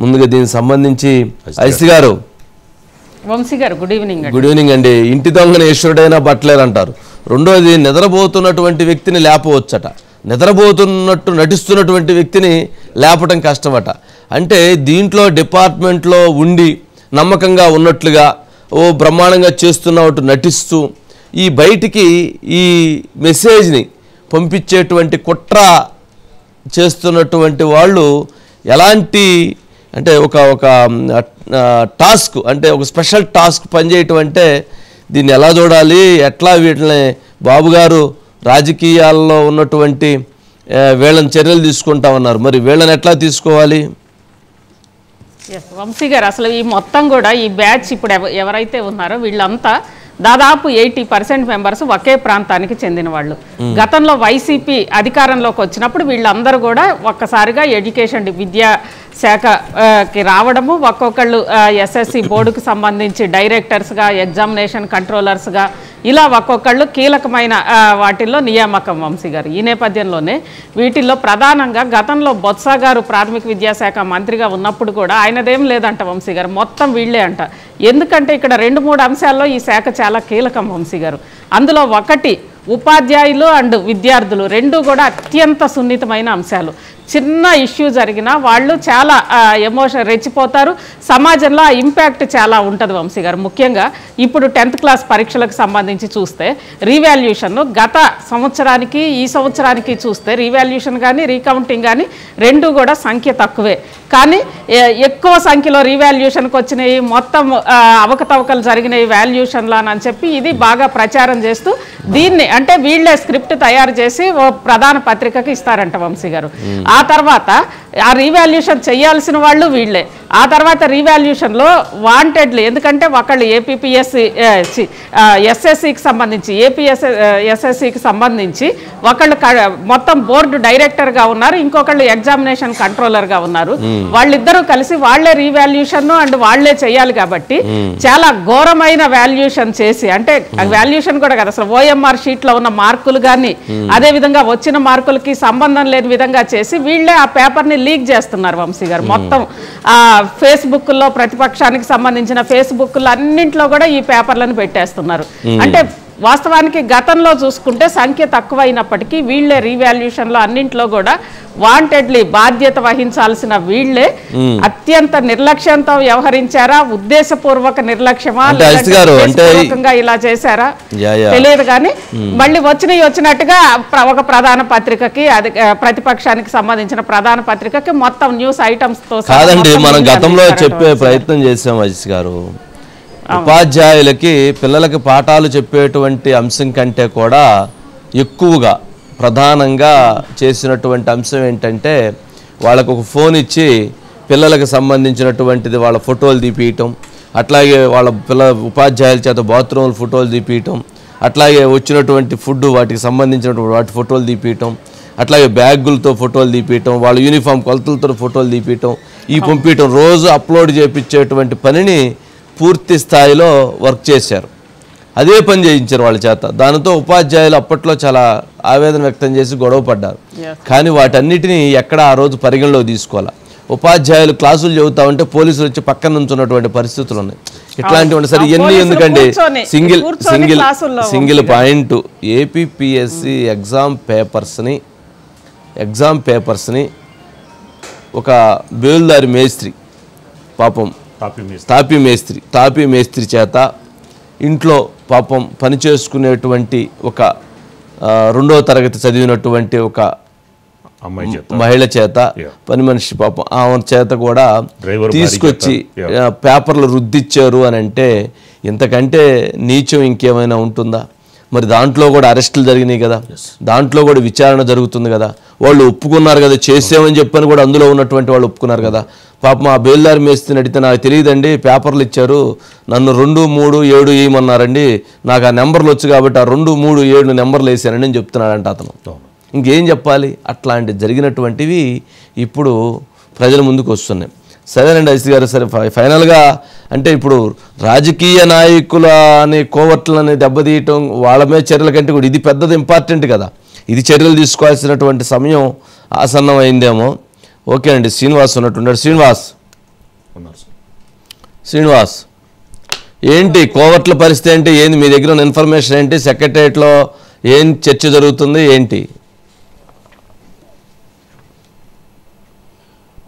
ముందుగా దీనికి సంబంధించి ఐసి గారు, వంశీ గారు, గుడ్ ఈవినింగ్. గుడ్ ఈవినింగ్ అండి. ఇంటి దొంగని ఈశ్వరుడైనా బట్టలేరంటారు. రెండోది, నిద్రపోతున్నటువంటి వ్యక్తిని లేపవచ్చట, నిద్రపోతున్నట్టు నటిస్తున్నటువంటి వ్యక్తిని లేపటం కష్టమట. అంటే దీంట్లో డిపార్ట్మెంట్లో ఉండి నమ్మకంగా ఉన్నట్లుగా ఓ బ్రహ్మాండంగా చేస్తున్నట్టు నటిస్తూ ఈ బయటికి ఈ మెసేజ్ని పంపించేటువంటి కుట్ర చేస్తున్నటువంటి వాళ్ళు ఎలాంటి అంటే ఒక టాస్క్, అంటే ఒక స్పెషల్ టాస్క్ పనిచేయటం అంటే దీన్ని ఎలా చూడాలి, ఎట్లా వీటిని బాబు గారు రాజకీయాల్లో ఉన్నటువంటి వీళ్ళని చర్యలు తీసుకుంటా ఉన్నారు, మరి వీళ్ళని ఎట్లా తీసుకోవాలి? వంశీ గారు, అసలు ఈ మొత్తం కూడా ఈ బ్యాచ్ ఇప్పుడు ఎవరైతే ఉన్నారో వీళ్ళంతా దాదాపు 80% మెంబర్స్ ఒకే ప్రాంతానికి చెందిన వాళ్ళు. గతంలో వైసీపీ అధికారంలోకి వచ్చినప్పుడు వీళ్ళందరూ కూడా ఒక్కసారిగా ఎడ్యుకేషన్ విద్యా శాఖకి రావడము, ఒక్కొక్కళ్ళు ఎస్ఎస్సి బోర్డుకు సంబంధించి డైరెక్టర్స్గా, ఎగ్జామినేషన్ కంట్రోలర్స్గా, ఇలా ఒక్కొక్కళ్ళు కీలకమైన వాటిల్లో నియామకం. వంశీ గారు, ఈ నేపథ్యంలోనే వీటిల్లో ప్రధానంగా గతంలో బొత్స గారు ప్రాథమిక విద్యాశాఖ మంత్రిగా ఉన్నప్పుడు కూడా ఆయనదేం లేదంట వంశీ గారు, మొత్తం వీళ్లే అంట. ఎందుకంటే ఇక్కడ 2-3 అంశాల్లో ఈ శాఖ చాలా కీలకం వంశీ గారు. అందులో ఒకటి, ఉపాధ్యాయులు అండ్ విద్యార్థులు రెండు కూడా అత్యంత సున్నితమైన అంశాలు. చిన్న ఇష్యూ జరిగినా వాళ్ళు చాలా ఎమోషన్ రెచ్చిపోతారు, సమాజంలో ఆ ఇంపాక్ట్ చాలా ఉంటుంది వంశీ గారు. ముఖ్యంగా ఇప్పుడు 10th క్లాస్ పరీక్షలకు సంబంధించి చూస్తే రీవాల్యూషన్ గత సంవత్సరానికి ఈ సంవత్సరానికి చూస్తే రీవాల్యూషన్ కానీ రీకౌంటింగ్ కానీ రెండు కూడా సంఖ్య తక్కువే, కానీ ఎక్కువ సంఖ్యలో రీవాల్యూషన్కి వచ్చినాయి, మొత్తం అవకతవకలు జరిగినాయి వాల్యూషన్లో అని చెప్పి ఇది బాగా ప్రచారం చేస్తూ దీన్ని అంటే వీళ్ళే స్క్రిప్ట్ తయారు చేసి ఓ ప్రధాన పత్రికకి ఇస్తారంట వంశీ గారు. ఆ తర్వాత ఆ రీవాల్యూషన్ చేయాల్సిన వాళ్ళు వీళ్ళే. ఆ తర్వాత రీవాల్యూషన్లో వాంటెడ్లు, ఎందుకంటే ఒకళ్ళు ఏపీపీఎస్సి ఎస్ఎస్సికి సంబంధించి ఎస్ఎస్సికి సంబంధించి ఒకళ్ళు మొత్తం బోర్డు డైరెక్టర్గా ఉన్నారు, ఇంకొకళ్ళు ఎగ్జామినేషన్ కంట్రోలర్గా ఉన్నారు. వాళ్ళిద్దరూ కలిసి వాళ్లే రీవాల్యూషన్ అండ్ వాళ్లే చేయాలి కాబట్టి చాలా ఘోరమైన వాల్యూషన్ చేసి, అంటే వాల్యూషన్ కూడా కదా అసలు ఓఎంఆర్ షీట్లో ఉన్న మార్కులు కానీ అదే విధంగా వచ్చిన మార్కులకి సంబంధం లేని విధంగా చేసి వీళ్ళే ఆ పేపర్ని లీక్ చేస్తున్నారు వంశీ గారు. మొత్తం ఫేస్బుక్లో ప్రతిపక్షానికి సంబంధించిన ఫేస్బుక్లో అన్నింటిలో కూడా ఈ పేపర్లను పెట్టేస్తున్నారు. అంటే వాస్తవానికి గతంలో చూసుకుంటే సంఖ్య తక్కువ అయినప్పటికీ వీళ్లే రీవాల్యూషన్లో అన్నింటిలో కూడా వాంటెడ్లీ బాధ్యత వహించాల్సిన వీళ్లే అత్యంత నిర్లక్ష్యంతో వ్యవహరించారా, ఉద్దేశపూర్వక నిర్లక్ష్యమా, లేదంటే ఇలా చేశారా తెలియదు, కానీ మళ్ళీ వచ్చినట్టుగా ఒక ప్రధాన పత్రికకి, అది ప్రతిపక్షానికి సంబంధించిన ప్రధాన పత్రికకి మొత్తం న్యూస్ ఐటమ్స్ తో కాదండి మనం గతంలో చెప్పే ప్రయత్నం చేసాం అజిత్ గారు. ఉపాధ్యాయులకి పిల్లలకి పాఠాలు చెప్పేటువంటి అంశం కంటే కూడా ఎక్కువగా ప్రధానంగా చేసినటువంటి అంశం ఏంటంటే వాళ్ళకు ఒక ఫోన్ ఇచ్చి పిల్లలకు సంబంధించినటువంటిది వాళ్ళ ఫోటోలు తీపియటం, అట్లాగే వాళ్ళ ఉపాధ్యాయుల చేత బాత్రూమ్ల ఫోటోలు తీపియటం, అట్లాగే వచ్చినటువంటి ఫుడ్ వాటికి సంబంధించినటువంటి వాటి ఫోటోలు తీపియటం, అట్లాగే బ్యాగులతో ఫోటోలు తీపియటం, వాళ్ళ యూనిఫామ్ కొలతలతో ఫోటోలు తీపియటం, ఈ పంపించటం, రోజు అప్లోడ్ చేయించేటువంటి పనిని పూర్తి స్థాయిలో వర్క్ చేశారు. అదే పని చేయించారు వాళ్ళ చేత. దానితో ఉపాధ్యాయులు అప్పట్లో చాలా ఆవేదన వ్యక్తం చేసి గొడవ పడ్డారు. కానీ వాటన్నిటినీ ఎక్కడ ఆ రోజు పరిగణలో తీసుకోవాలి. ఉపాధ్యాయులు క్లాసులు చెబుతా ఉంటే పోలీసులు వచ్చి పక్కన నుంచున్నటువంటి పరిస్థితులు ఉన్నాయి. ఇట్లాంటివి సరే ఇవన్నీ ఎందుకంటే సింగిల్ పాయింట్, ఏపీపీఎస్సి ఎగ్జామ్ పేపర్స్ని ఒక బేల్దారి మేస్త్రి, పాపం తాపీ మేస్త్రి చేత ఇంట్లో పాపం పని చేసుకునేటువంటి ఒక 2వ తరగతి చదివినటువంటి ఒక మహిళ చేత, పని మనిషి పాపం ఆమె చేత కూడా తీసుకొచ్చి పేపర్లు రుద్దిచ్చారు అని అంటే ఇంతకంటే నీచం ఇంకేమైనా ఉంటుందా? మరి దాంట్లో కూడా అరెస్టులు జరిగినాయి కదా, దాంట్లో కూడా విచారణ జరుగుతుంది కదా, వాళ్ళు ఒప్పుకున్నారు కదా, చేసామని చెప్పని కూడా అందులో ఉన్నటువంటి వాళ్ళు ఒప్పుకున్నారు కదా. పాపం ఆ బేల్దారి మేస్త్రిని అడిగితే నాకు తెలియదండి, పేపర్లు ఇచ్చారు, నన్ను 2, 3, 7 వేయమన్నారండి, నాకు ఆ నెంబర్లు వచ్చు కాబట్టి ఆ 2, 3, 7 నెంబర్లు వేసానండి అని చెప్తున్నాడంట అతను. ఇంకేం చెప్పాలి? అట్లాంటి జరిగినటువంటివి ఇప్పుడు ప్రజల ముందుకు వస్తున్నాయి. సరేనండి అజిత్ గారు, సరే ఫైనల్గా అంటే ఇప్పుడు రాజకీయ నాయకులని కోవట్లని దెబ్బతీయటం, వాళ్ళ మీద చర్యల కంటే కూడా ఇది పెద్దది ఇంపార్టెంట్ కదా, ఇది చర్యలు తీసుకోవాల్సినటువంటి సమయం ఆసన్నమైందేమో. ఓకే అండి, శ్రీనివాస్ ఉన్నట్టున్నాడు. శ్రీనివాస్, శ్రీనివాస్, ఏంటి కోవర్ట్ల పరిస్థితి ఏంటి? ఏంది మీ దగ్గర ఉన్న ఇన్ఫర్మేషన్ ఏంటి? సెక్రటరియట్లో ఏం చర్చ జరుగుతుంది ఏంటి?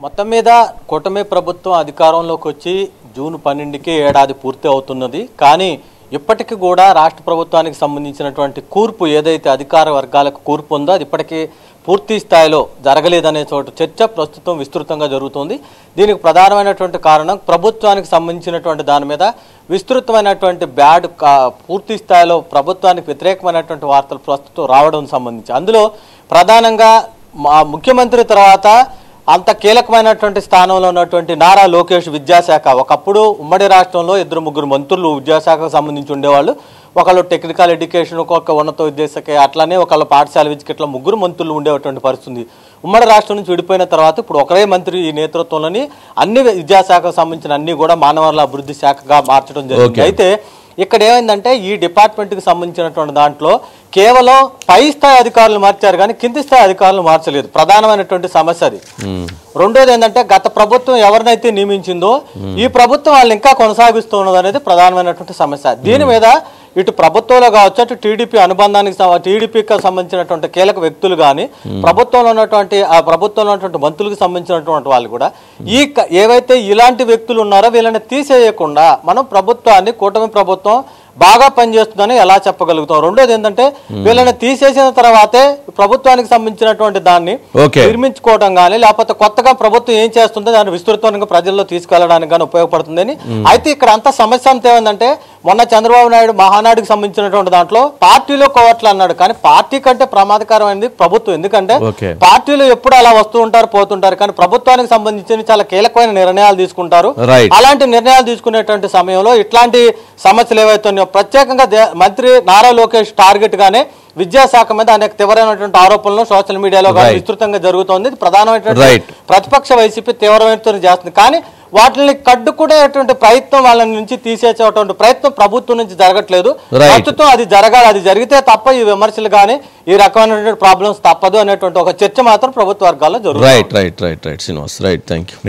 మొత్తం మీద కూటమి ప్రభుత్వం అధికారంలోకి వచ్చి జూన్ 12కి ఏడాది పూర్తి అవుతున్నది. కానీ ఇప్పటికీ కూడా రాష్ట్ర ప్రభుత్వానికి సంబంధించినటువంటి కూర్పు ఏదైతే అధికార వర్గాలకు కూర్పు ఉందో అది ఇప్పటికీ పూర్తి స్థాయిలో జరగలేదనే చోటు చర్చ ప్రస్తుతం విస్తృతంగా జరుగుతుంది. దీనికి ప్రధానమైనటువంటి కారణం ప్రభుత్వానికి సంబంధించినటువంటి దాని మీద విస్తృతమైనటువంటి పూర్తి స్థాయిలో ప్రభుత్వానికి వ్యతిరేకమైనటువంటి వార్తలు ప్రస్తుతం రావడం సంబంధించి అందులో ప్రధానంగా ముఖ్యమంత్రి తర్వాత అంత కీలకమైనటువంటి స్థానంలో ఉన్నటువంటి నారా లోకేష్ విద్యాశాఖ, ఒకప్పుడు ఉమ్మడి రాష్ట్రంలో 2-3 మంత్రులు విద్యాశాఖకు సంబంధించి ఉండేవాళ్ళు. ఒకళ్ళు టెక్నికల్ ఎడ్యుకేషన్, ఒక ఉన్నత విద్యాశాఖ, అట్లానే ఒకళ్ళు పాఠశాల విద్యకి, ఇట్లా 3 మంత్రులు ఉండేటువంటి పరిస్థితి. ఉమ్మడి రాష్ట్రం నుంచి విడిపోయిన తర్వాత ఇప్పుడు ఒకరే మంత్రి ఈ నేతృత్వంలోని అన్ని విద్యాశాఖకు సంబంధించిన అన్ని కూడా మానవ వనరుల అభివృద్ధి శాఖగా మార్చడం జరిగింది. అయితే ఇక్కడ ఏమైందంటే ఈ డిపార్ట్మెంట్కి సంబంధించినటువంటి దాంట్లో కేవలం పై స్థాయి అధికారులు మార్చారు కానీ కింది స్థాయి అధికారులు మార్చలేదు. ప్రధానమైనటువంటి సమస్య అది. రెండోది ఏంటంటే గత ప్రభుత్వం ఎవరినైతే నియమించిందో ఈ ప్రభుత్వం వాళ్ళు ఇంకా కొనసాగిస్తున్నది అనేది ప్రధానమైనటువంటి సమస్య. దీని మీద ఇటు ప్రభుత్వంలో కావచ్చు, అటు టీడీపీ అనుబంధానికి టీడీపీకి సంబంధించినటువంటి కీలక వ్యక్తులు కానీ ప్రభుత్వంలో ఉన్నటువంటి మంత్రులకు సంబంధించినటువంటి వాళ్ళు కూడా ఏవైతే ఇలాంటి వ్యక్తులు ఉన్నారో వీళ్ళని తీసేయకుండా మనం ప్రభుత్వాన్ని, కూటమి ప్రభుత్వం బాగా పనిచేస్తుందని ఎలా చెప్పగలుగుతాం? రెండోది ఏంటంటే వీళ్ళని తీసేసిన తర్వాతే ప్రభుత్వానికి సంబంధించినటువంటి దాన్ని నిర్మించుకోవడం కానీ లేకపోతే కొత్తగా ప్రభుత్వం ఏం చేస్తుందో దాన్ని విస్తృతంగా ప్రజల్లో తీసుకెళ్లడానికి కానీ ఉపయోగపడుతుందని. అయితే ఇక్కడ అంత సమస్య అంతా ఏమందంటే మొన్న చంద్రబాబు నాయుడు మహానాడుకి సంబంధించినటువంటి దాంట్లో పార్టీలో కోవట్లు అన్నాడు, కానీ పార్టీ కంటే ప్రమాదకరమైనది ప్రభుత్వం. ఎందుకంటే పార్టీలు ఎప్పుడు అలా వస్తూ ఉంటారు, పోతుంటారు, కానీ ప్రభుత్వానికి సంబంధించిన చాలా కీలకమైన నిర్ణయాలు తీసుకుంటారు. అలాంటి నిర్ణయాలు తీసుకునేటువంటి సమయంలో ఇట్లాంటి సమస్యలు ఏవైతే ఉన్నాయో ప్రత్యేకంగా మంత్రి నారా లోకేష్ టార్గెట్ గానే విద్యాశాఖ మీద అనేక తీవ్రమైనటువంటి ఆరోపణలు సోషల్ మీడియాలో విస్తృతంగా జరుగుతోంది. ప్రధానమైనటువంటి ప్రతిపక్ష వైసీపీ తీవ్రమైన చేస్తుంది. కానీ వాటిని కడ్డుకునేటువంటి ప్రయత్నం వాళ్ళ నుంచి తీసేసేటువంటి ప్రయత్నం ప్రభుత్వం నుంచి జరగట్లేదు. ప్రస్తుతం అది జరగాలి, అది జరిగితే తప్ప ఈ విమర్శలు కానీ ఈ రకమైనటువంటి ప్రాబ్లమ్స్ తప్పదు అనేటువంటి ఒక చర్చ మాత్రం ప్రభుత్వ వర్గాల్లో జరుగుతుంది. Right Srinivas, right, thank you.